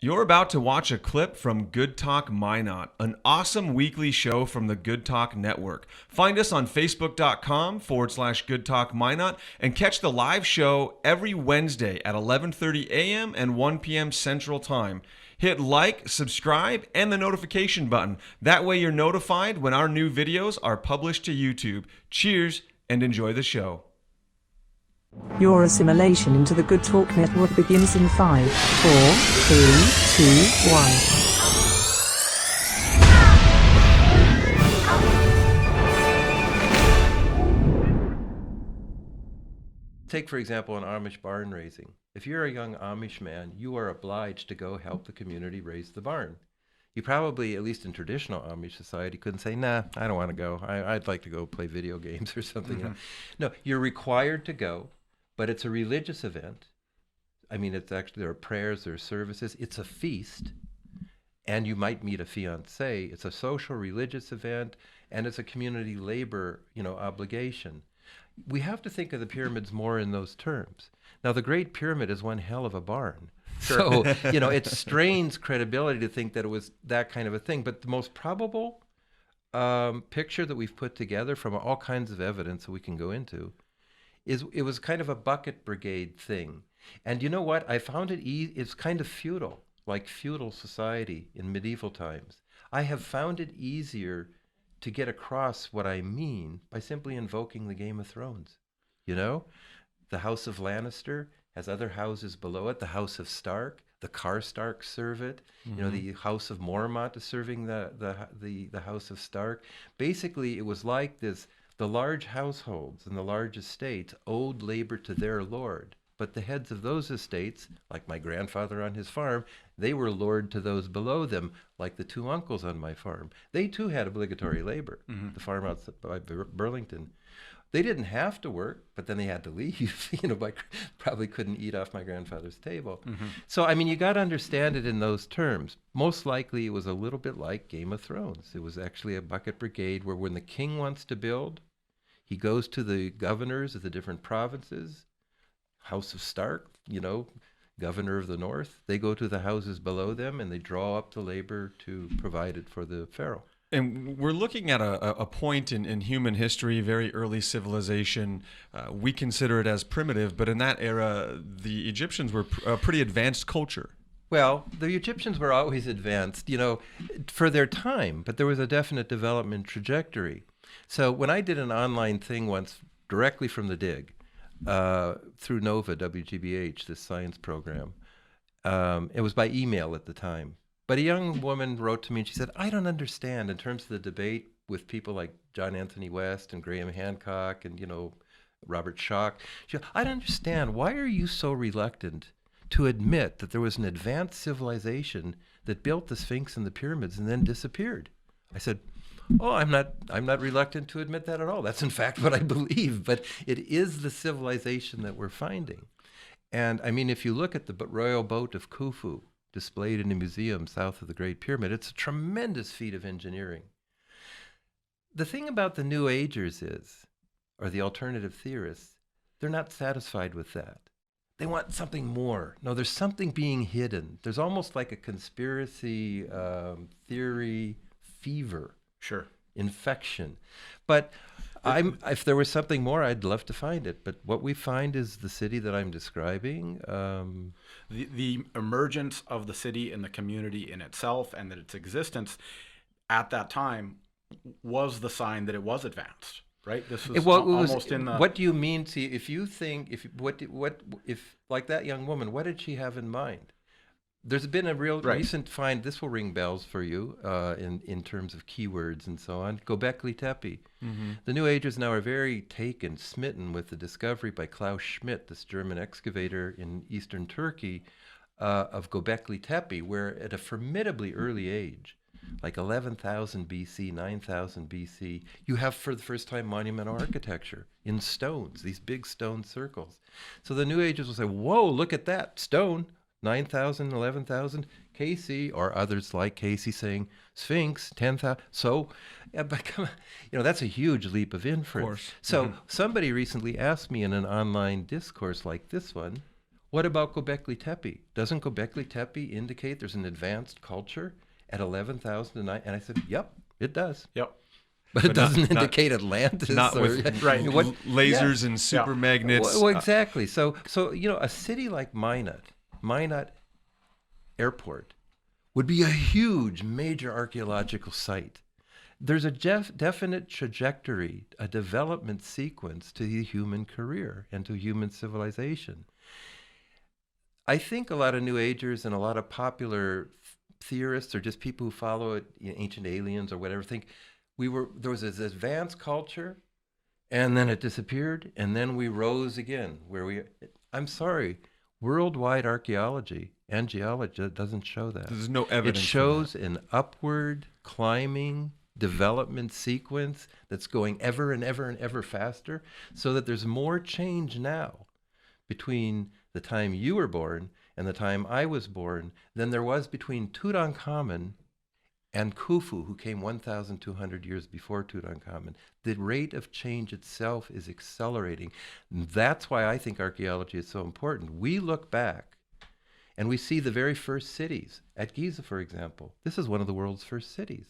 You're about to watch a clip from Good Talk Minot, an awesome weekly show from the Good Talk Network. Find us on facebook.com/Good Talk Minot and catch the live show every Wednesday at 11:30 a.m. and 1 p.m. Central Time. Hit like, subscribe, and the notification button. That way you're notified when our new videos are published to YouTube. Cheers and enjoy the show. Your assimilation into the Good Talk Network begins in 5, 4, 3, 2, 1. Take, for example, an Amish barn raising. If you're a young Amish man, you are obliged to go help the community raise the barn. You probably, at least in traditional Amish society, couldn't say, nah, I don't want to go. I'd like to go play video games or something. Mm-hmm. No, you're required to go, but it's a religious event. I mean, it's actually, there are prayers, there are services. It's a feast, and you might meet a fiancé. It's a social, religious event, and it's a community labor, obligation. We have to think of the pyramids more in those terms. Now, the Great Pyramid is one hell of a barn. Sure. So, it strains credibility to think that it was that kind of a thing. But the most probable picture that we've put together from all kinds of evidence that we can go into is it was kind of a bucket brigade thing. And you know what? I found it's kind of feudal, like feudal society in medieval times. I have found it easier to get across what I mean by simply invoking the Game of Thrones. The House of Lannister has other houses below it, the House of Stark, the Karstarks serve it. Mm-hmm. The House of Mormont is serving the House of Stark. Basically, it was like this. The large households and the large estates owed labor to their lord, but the heads of those estates, like my grandfather on his farm, they were lord to those below them, like the two uncles on my farm. They too had obligatory labor, the farm outside by Burlington. They didn't have to work, but then they had to leave. Probably couldn't eat off my grandfather's table. Mm-hmm. So, you got to understand it in those terms. Most likely it was a little bit like Game of Thrones. It was actually a bucket brigade where when the king wants to build, he goes to the governors of the different provinces, House of Stark, governor of the north. They go to the houses below them and they draw up the labor to provide it for the pharaoh. And we're looking at a point in human history, very early civilization. We consider it as primitive, but in that era, the Egyptians were a pretty advanced culture. Well, the Egyptians were always advanced, for their time, but there was a definite development trajectory. So when I did an online thing once directly from the dig, through NOVA, WGBH, this science program, it was by email at the time. But a young woman wrote to me and she said, I don't understand in terms of the debate with people like John Anthony West and Graham Hancock and, Robert Schoch. She said, I don't understand. Why are you so reluctant to admit that there was an advanced civilization that built the Sphinx and the pyramids and then disappeared? I said, I'm not reluctant to admit that at all. That's in fact what I believe, but it is the civilization that we're finding. And if you look at the royal boat of Khufu, displayed in a museum south of the Great Pyramid, it's a tremendous feat of engineering. The thing about the New Agers or the alternative theorists, they're not satisfied with that. They want something more. No, there's something being hidden. There's almost like a conspiracy theory fever. Sure. Infection. But if there was something more, I'd love to find it. But what we find is the city that I'm describing. The emergence of the city and the community in itself and that its existence at that time was the sign that it was advanced, right? This was almost in the... What do you mean? See, if you think, if like that young woman, what did she have in mind? There's been a real recent find, this will ring bells for you in terms of keywords and so on, Göbekli Tepe. Mm-hmm. The New Agers now are very smitten with the discovery by Klaus Schmidt, this German excavator in eastern Turkey, of Göbekli Tepe, where at a formidably early age, like 11,000 BC, 9,000 BC, you have for the first time monumental architecture in stones, these big stone circles. So the New Agers will say, whoa, look at that, stone. 9,000, 11,000, Casey, or others like Casey saying Sphinx, 10,000. So, but come on, that's a huge leap of inference. Of course. So somebody recently asked me in an online discourse like this one, What about Göbekli Tepe? Doesn't Göbekli Tepe indicate there's an advanced culture at 11,009? And I said, yep, it does. Yep. But it doesn't indicate Atlantis. Not with lasers and super magnets. Well, exactly. So a city like Minot Airport would be a huge major archaeological site. There's a definite trajectory, a development sequence to the human career and to human civilization. I think a lot of New Agers and a lot of popular theorists or just people who follow it, ancient aliens or whatever, think there was this advanced culture and then it disappeared and then we rose again. I'm sorry, worldwide archaeology and geology doesn't show that. There's no evidence. It shows an upward climbing development sequence that's going ever and ever and ever faster, so that there's more change now between the time you were born and the time I was born than there was between Tutankhamun and Khufu, who came 1,200 years before Tutankhamun. The rate of change itself is accelerating. That's why I think archaeology is so important. We look back and we see the very first cities. At Giza, for example, this is one of the world's first cities.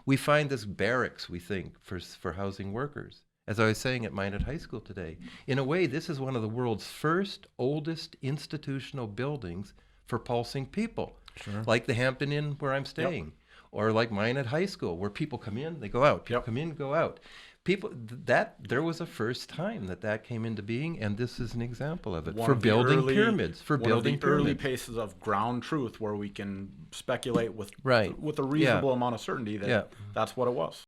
We find this barracks, we think, for housing workers. As I was saying at Minot High School today, in a way, this is one of the world's first, oldest institutional buildings for pulsing people. Sure. Like the Hampton Inn where I'm staying, or like Minot High School, where people come in, they go out. People come in, go out. There was a first time that came into being, and this is an example of it. For building pyramids. One of the early pieces of ground truth where we can speculate with a reasonable amount of certainty that that's what it was.